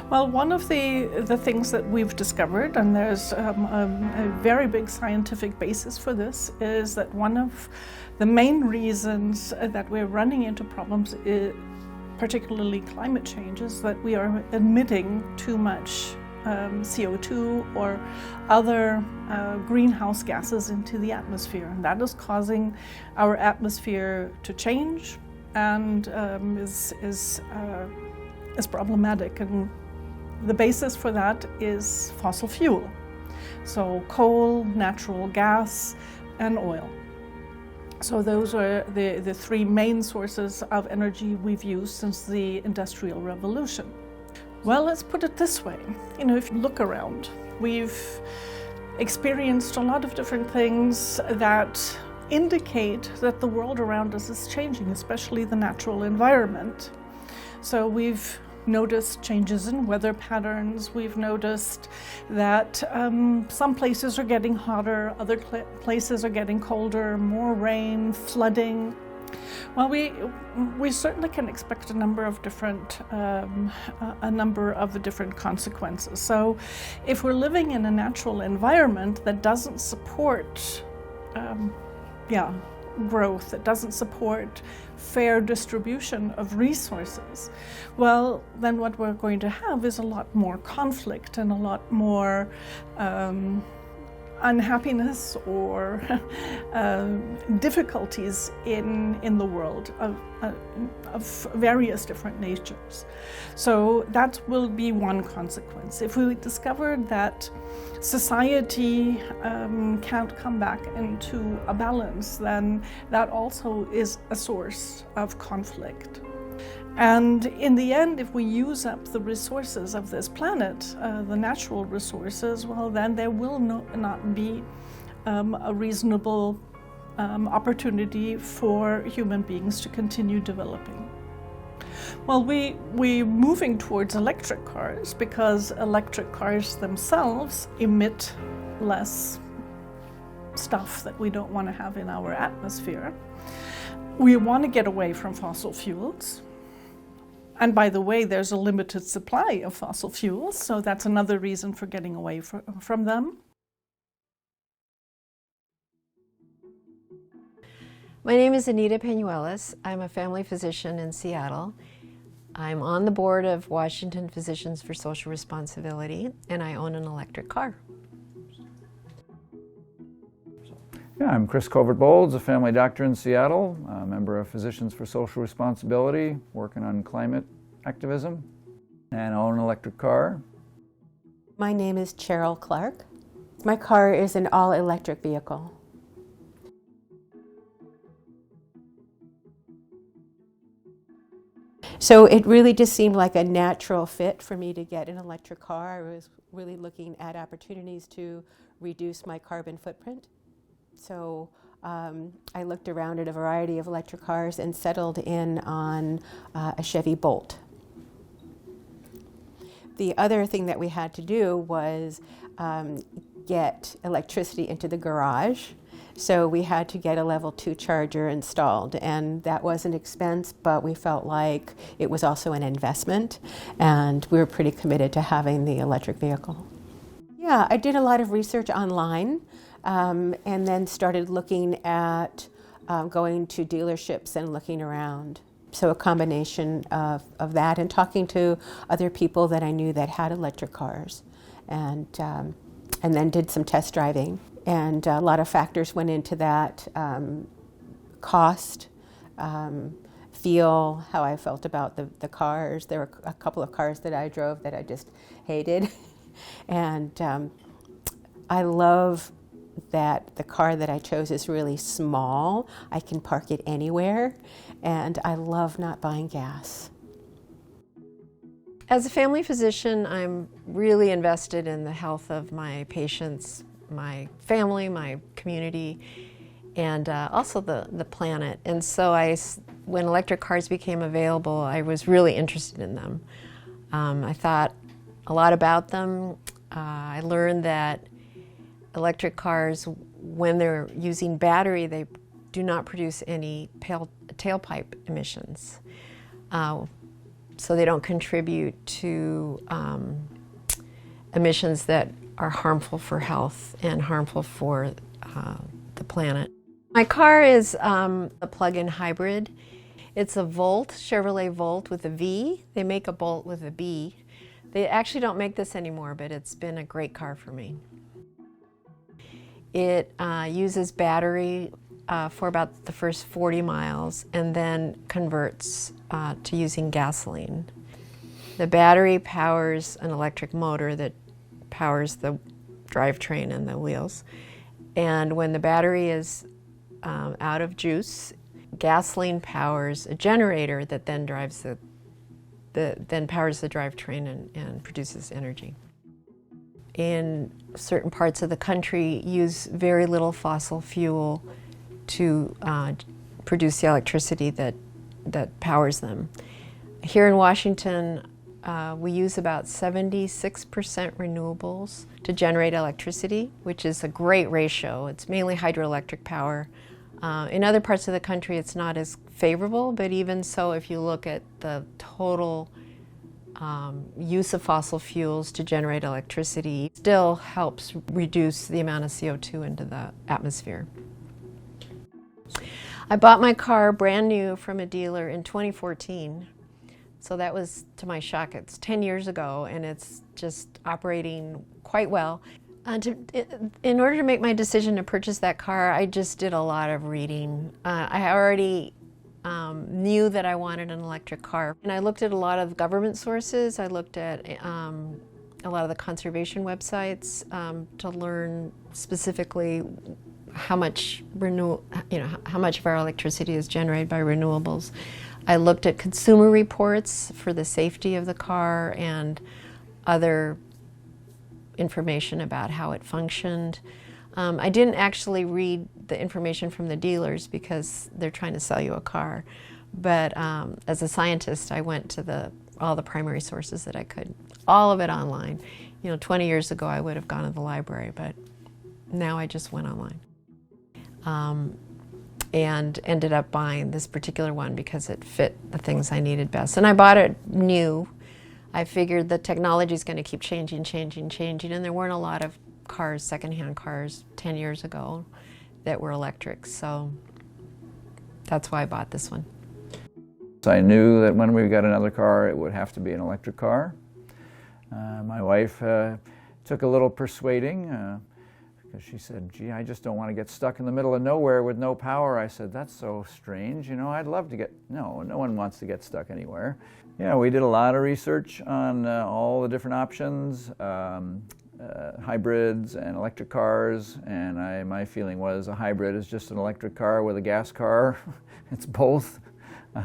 Well, one of the things that we've discovered, and there's a very big scientific basis for this, is that one of the main reasons that we're running into problems, particularly climate change, is that we are emitting too much CO2 or other greenhouse gases into the atmosphere, and that is causing our atmosphere to change and is problematic. And the basis for that is fossil fuel, so coal, natural gas, and oil. So those are the three main sources of energy we've used since the Industrial Revolution. Well, let's put it this way. You know, if you look around, we've experienced a lot of different things that indicate that the world around us is changing, especially the natural environment. So we've noticed changes in weather patterns. We've noticed that some places are getting hotter, other places are getting colder, more rain, flooding. Well, we certainly can expect a number of different consequences. So, if we're living in a natural environment that doesn't support, growth, that doesn't support fair distribution of resources, well, then what we're going to have is a lot more conflict and a lot more unhappiness or difficulties in the world of various different natures. So that will be one consequence. If we discover that society can't come back into a balance, then that also is a source of conflict. And in the end, if we use up the resources of this planet, the natural resources, well, then there will not be a reasonable opportunity for human beings to continue developing. Well, we're moving towards electric cars because electric cars themselves emit less stuff that we don't want to have in our atmosphere. We want to get away from fossil fuels. And by the way, there's a limited supply of fossil fuels, so that's another reason for getting away from them. My name is Anita Penuelas. I'm a family physician in Seattle. I'm on the board of Washington Physicians for Social Responsibility, and I own an electric car. Yeah, I'm Chris Covert-Bolds, a family doctor in Seattle, a member of Physicians for Social Responsibility, working on climate activism, and I own an electric car. My name is Cheryl Clark. My car is an all-electric vehicle. So it really just seemed like a natural fit for me to get an electric car. I was really looking at opportunities to reduce my carbon footprint. So I looked around at a variety of electric cars and settled in on a Chevy Bolt. The other thing that we had to do was get electricity into the garage. So we had to get a level 2 charger installed, and that was an expense, but we felt like it was also an investment, and we were pretty committed to having the electric vehicle. Yeah, I did a lot of research online. And then started looking at going to dealerships and looking around. So a combination of that and talking to other people that I knew that had electric cars, and then did some test driving. And a lot of factors went into that: cost, feel, how I felt about the cars. There were a couple of cars that I drove that I just hated, and I love that the car that I chose is really small. I can park it anywhere, and I love not buying gas. As a family physician, I'm really invested in the health of my patients, my family, my community, and also the planet. And so when electric cars became available, I was really interested in them. I thought a lot about them. I learned that electric cars, when they're using battery, they do not produce any tailpipe emissions. so they don't contribute to emissions that are harmful for health and harmful for the planet. My car is a plug-in hybrid. It's a Volt, Chevrolet Volt with a V. They make a Bolt with a B. They actually don't make this anymore, but it's been a great car for me. It uses battery for about the first 40 miles and then converts to using gasoline. The battery powers an electric motor that powers the drivetrain and the wheels. And when the battery is out of juice, gasoline powers a generator that then drives then powers the drivetrain and produces energy. In certain parts of the country, use very little fossil fuel to produce the electricity that powers them. Here in Washington, we use about 76% renewables to generate electricity, which is a great ratio. It's mainly hydroelectric power. In other parts of the country, it's not as favorable, but even so, if you look at the total use of fossil fuels to generate electricity, it still helps reduce the amount of CO2 into the atmosphere. I bought my car brand new from a dealer in 2014. So that was, to my shock, it's 10 years ago, and it's just operating quite well. In order to make my decision to purchase that car, I just did a lot of reading. I already knew that I wanted an electric car, and I looked at a lot of government sources. I looked at a lot of the conservation websites to learn specifically how much how much of our electricity is generated by renewables. I looked at consumer reports for the safety of the car and other information about how it functioned. I didn't actually read the information from the dealers because they're trying to sell you a car. But as a scientist, I went to all the primary sources that I could, all of it online. 20 years ago I would have gone to the library, but now I just went online. And ended up buying this particular one because it fit the things I needed best. And I bought it new. I figured the technology is going to keep changing, and there weren't a lot of cars, secondhand cars, 10 years ago that were electric, so that's why I bought this one. So I knew that when we got another car, it would have to be an electric car. My wife took a little persuading. She said, gee, I just don't want to get stuck in the middle of nowhere with no power. I said, that's so strange. I'd love to no one wants to get stuck anywhere. Yeah, we did a lot of research on all the different options, hybrids and electric cars, and my feeling was a hybrid is just an electric car with a gas car. It's both.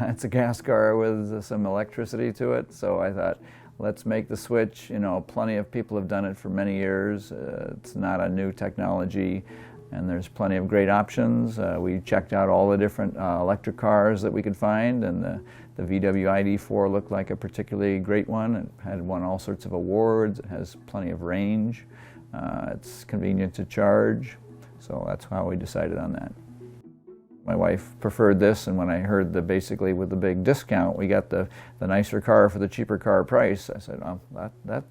It's a gas car with some electricity to it, so I thought, let's make the switch. Plenty of people have done it for many years. It's not a new technology, and there's plenty of great options. We checked out all the different electric cars that we could find, and the VW ID4 looked like a particularly great one. It had won all sorts of awards. It has plenty of range. It's convenient to charge, so that's how we decided on that. My wife preferred this, and when I heard basically with the big discount, we got the nicer car for the cheaper car price, I said, oh, that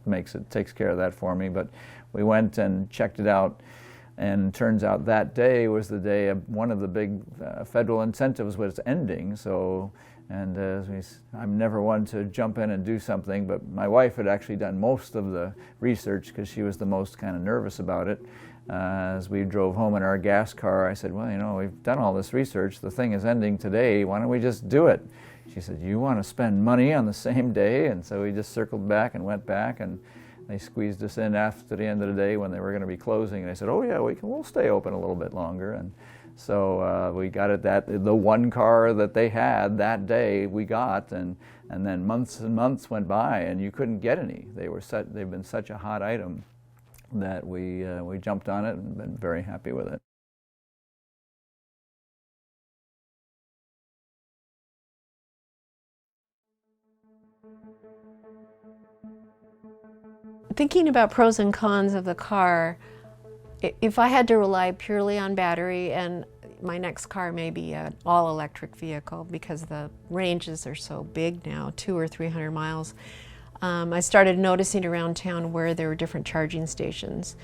takes care of that for me. But we went and checked it out, and turns out that day was the day one of the big federal incentives was ending. So, I'm never one to jump in and do something, but my wife had actually done most of the research because she was the most kind of nervous about it. As we drove home in our gas car, I said, well, we've done all this research. The thing is ending today. Why don't we just do it? She said, you want to spend money on the same day? And so we just circled back and went back, and they squeezed us in after the end of the day when they were going to be closing. And I said, oh yeah, we'll stay open a little bit longer. And so we got it the one car that they had that day we got, and then months and months went by and you couldn't get any. They've been such a hot item that we jumped on it and been very happy with it. Thinking about pros and cons of the car, if I had to rely purely on battery, and my next car may be an all-electric vehicle because the ranges are so big now, 200 or 300 miles. I started noticing around town where there were different charging stations.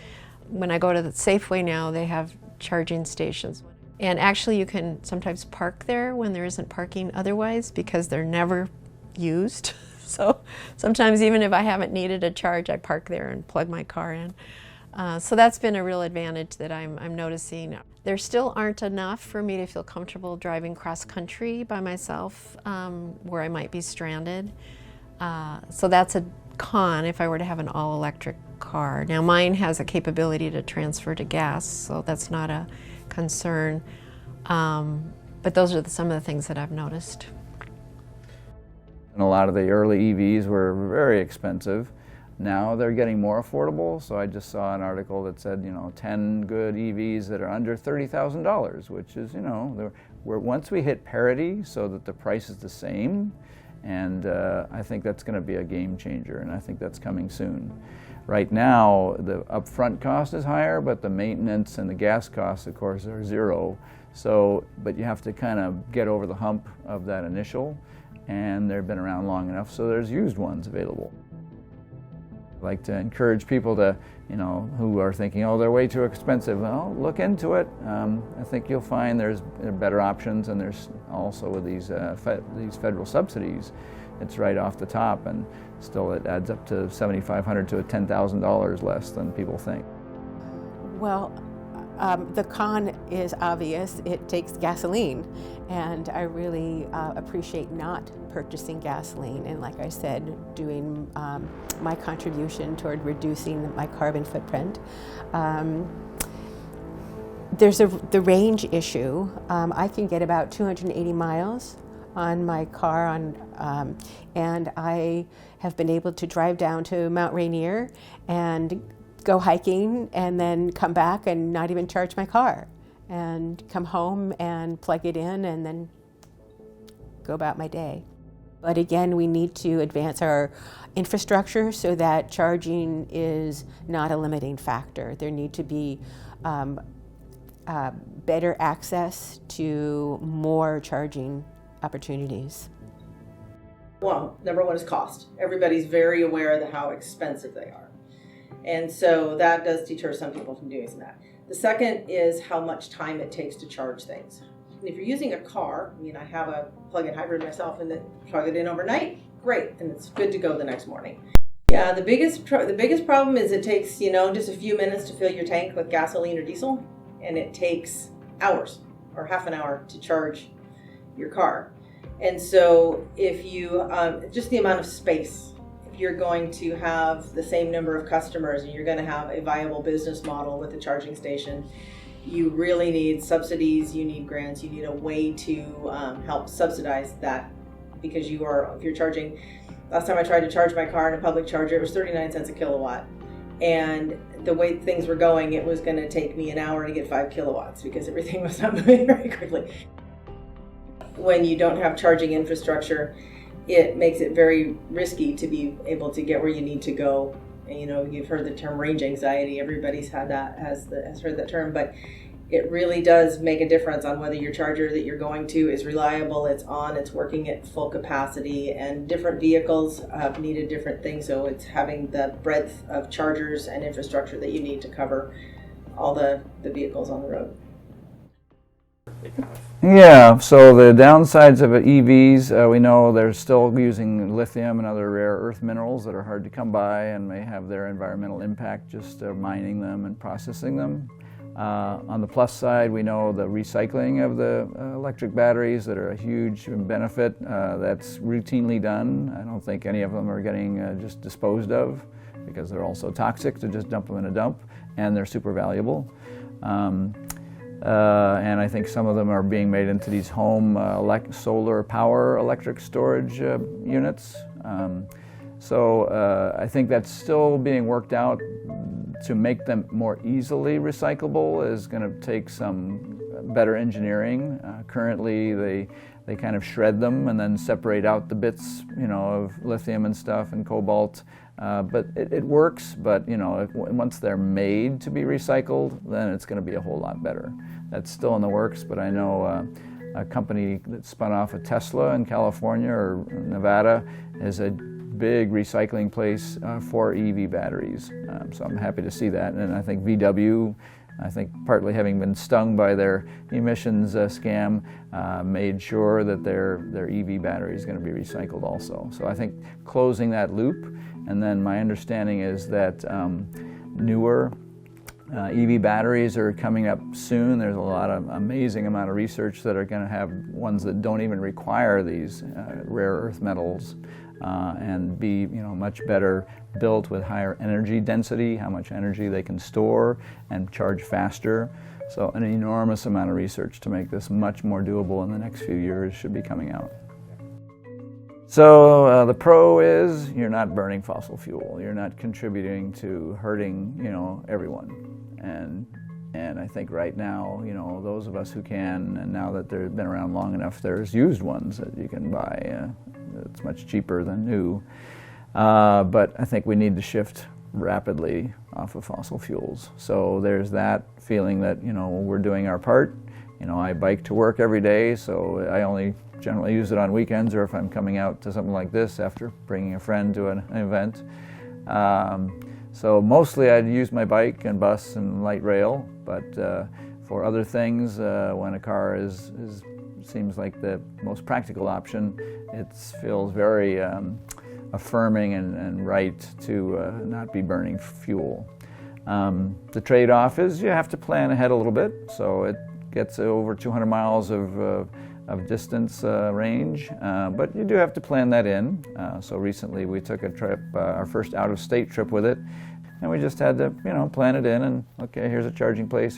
When I go to the Safeway now, they have charging stations. And actually you can sometimes park there when there isn't parking otherwise because they're never used. So sometimes even if I haven't needed a charge, I park there and plug my car in. So that's been a real advantage that I'm noticing. There still aren't enough for me to feel comfortable driving cross-country by myself where I might be stranded. So that's a con if I were to have an all-electric car. Now mine has a capability to transfer to gas, so that's not a concern. But those are some of the things that I've noticed. And a lot of the early EVs were very expensive. Now they're getting more affordable, so I just saw an article that said, 10 good EVs that are under $30,000, which is, once we hit parity so that the price is the same, and I think that's going to be a game changer, and I think that's coming soon. Right now, the upfront cost is higher, but the maintenance and the gas costs, of course, are zero. So, but you have to kind of get over the hump of that initial, and they've been around long enough, so there's used ones available. I like to encourage people to, who are thinking, oh, they're way too expensive. Well, look into it. I think you'll find there are better options, and there's also with these federal subsidies, it's right off the top, and still it adds up to $7,500 to $10,000 less than people think. Well, the con is obvious. It takes gasoline, and I really appreciate not purchasing gasoline, and like I said, doing my contribution toward reducing my carbon footprint. There's the range issue. I can get about 280 miles on my car, and I have been able to drive down to Mount Rainier and go hiking and then come back and not even charge my car, and come home and plug it in and then go about my day. But again, we need to advance our infrastructure so that charging is not a limiting factor. There need to be better access to more charging opportunities. Well, number one is cost. Everybody's very aware of how expensive they are. And so that does deter some people from doing that. The second is how much time it takes to charge things. And if you're using a car, I have a plug-in hybrid myself, and then plug it in overnight, great, and it's good to go the next morning. Yeah, the biggest problem is it takes, just a few minutes to fill your tank with gasoline or diesel, and it takes hours or half an hour to charge your car. And so if you, just the amount of space, if you're going to have the same number of customers and you're going to have a viable business model with a charging station, you really need subsidies, you need grants, you need a way to help subsidize that, because if you're charging, last time I tried to charge my car in a public charger, it was 39 cents a kilowatt. And the way things were going, it was going to take me an hour to get 5 kilowatts because everything was not moving very quickly. When you don't have charging infrastructure, it makes it very risky to be able to get where you need to go. And, you've heard the term range anxiety. Everybody's had that, has heard that term, but it really does make a difference on whether your charger that you're going to is reliable, it's on, it's working at full capacity, and different vehicles have needed different things. So it's having the breadth of chargers and infrastructure that you need to cover all the vehicles on the road. Yeah, so the downsides of EVs, we know they're still using lithium and other rare earth minerals that are hard to come by and may have their environmental impact just mining them and processing them. On the plus side, we know the recycling of the electric batteries that are a huge benefit. That's routinely done. I don't think any of them are getting just disposed of because they're also toxic to just dump them in a dump, and they're super valuable. And I think some of them are being made into these home solar power electric storage units. So I think that's still being worked out. To make them more easily recyclable is going to take some better engineering. Currently they kind of shred them and then separate out the bits, of lithium and stuff and cobalt. But it works, but once they're made to be recycled, then it's going to be a whole lot better. that's still in the works, but I know a company that spun off of Tesla in California or Nevada is a big recycling place for EV batteries. So I'm happy to see that. And I think VW, I think partly having been stung by their emissions scam, made sure that their EV battery is going to be recycled also. So I think closing that loop, and then my understanding is that newer EV batteries are coming up soon. There's a lot of amazing amount of research that are going to have ones that don't even require these rare earth metals and be much better built with higher energy density, how much energy they can store and charge faster. So an enormous amount of research to make this much more doable in the next few years should be coming out. So the pro is you're not burning fossil fuel. You're not contributing to hurting, everyone. And I think right now, those of us who can, and now that they've been around long enough, there's used ones that you can buy. It's much cheaper than new. But I think we need to shift rapidly off of fossil fuels. So there's that feeling that, we're doing our part. I bike to work every day, so I only generally use it on weekends or if I'm coming out to something like this after bringing a friend to an event. So mostly I'd use my bike and bus and light rail, but for other things, when a car seems like the most practical option, it feels very affirming and right to not be burning fuel. The trade-off is you have to plan ahead a little bit, so it gets over 200 miles of distance range, but you do have to plan that in. So recently we took a trip, our first out-of-state trip with it, and we just had to, plan it in and, okay, here's a charging place,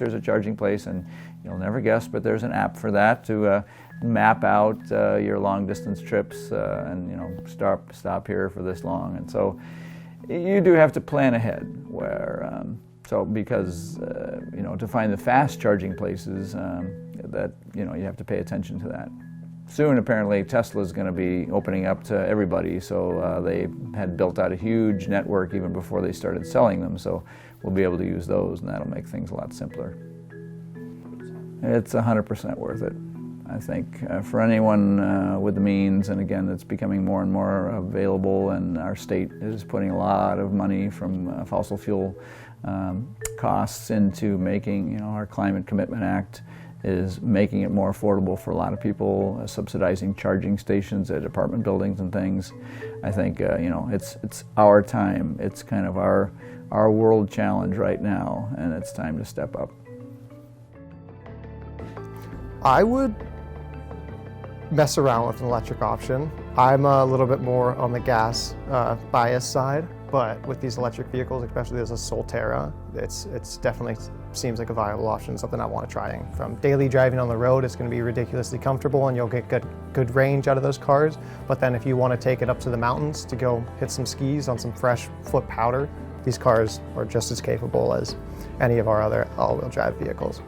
and you'll never guess, but there's an app for that to map out your long-distance trips and, stop here for this long. And so you do have to plan ahead where, because, to find the fast charging places, that, you have to pay attention to that. Soon, apparently, Tesla's going to be opening up to everybody, so they had built out a huge network even before they started selling them, so we'll be able to use those, and that'll make things a lot simpler. It's 100% worth it, I think, for anyone with the means, and again, it's becoming more and more available, and our state is putting a lot of money from fossil fuel costs into making, our Climate Commitment Act is making it more affordable for a lot of people, subsidizing charging stations at apartment buildings and things. I think it's our time. It's kind of our world challenge right now, and it's time to step up. I would mess around with an electric option. I'm a little bit more on the gas bias side, but with these electric vehicles, especially as a Solterra, it's definitely seems like a viable option, something I want to try. From daily driving on the road, it's going to be ridiculously comfortable and you'll get good range out of those cars. But then if you want to take it up to the mountains to go hit some skis on some fresh foot powder, these cars are just as capable as any of our other all-wheel drive vehicles.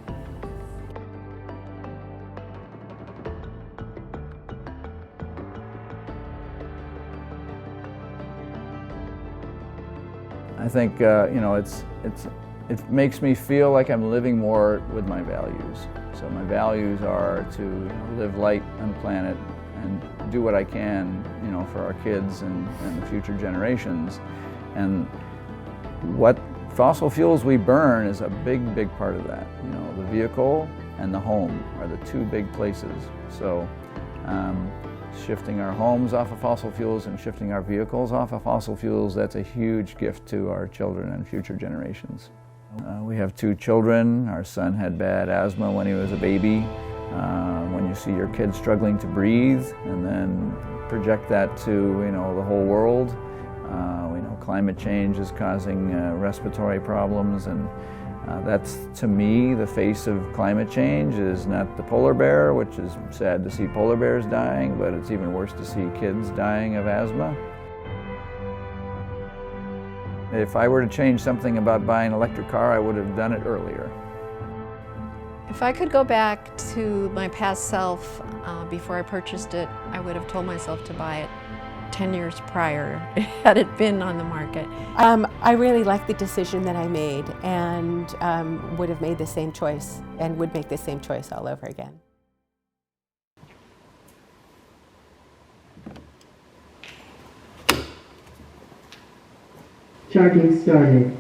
I think it makes me feel like I'm living more with my values. So my values are to live light on the planet and do what I can, for our kids and the future generations. And what fossil fuels we burn is a big, big part of that. The vehicle and the home are the two big places. So shifting our homes off of fossil fuels and shifting our vehicles off of fossil fuels, that's a huge gift to our children and future generations. We have 2 children. Our son had bad asthma when he was a baby. When you see your kid struggling to breathe and then project that to the whole world, we know climate change is causing respiratory problems, and that's, to me, the face of climate change is not the polar bear, which is sad to see polar bears dying, but it's even worse to see kids dying of asthma. If I were to change something about buying an electric car, I would have done it earlier. If I could go back to my past self before I purchased it, I would have told myself to buy it 10 years prior had it been on the market. I really like the decision that I made, and would have made the same choice and would make the same choice all over again. Charging started.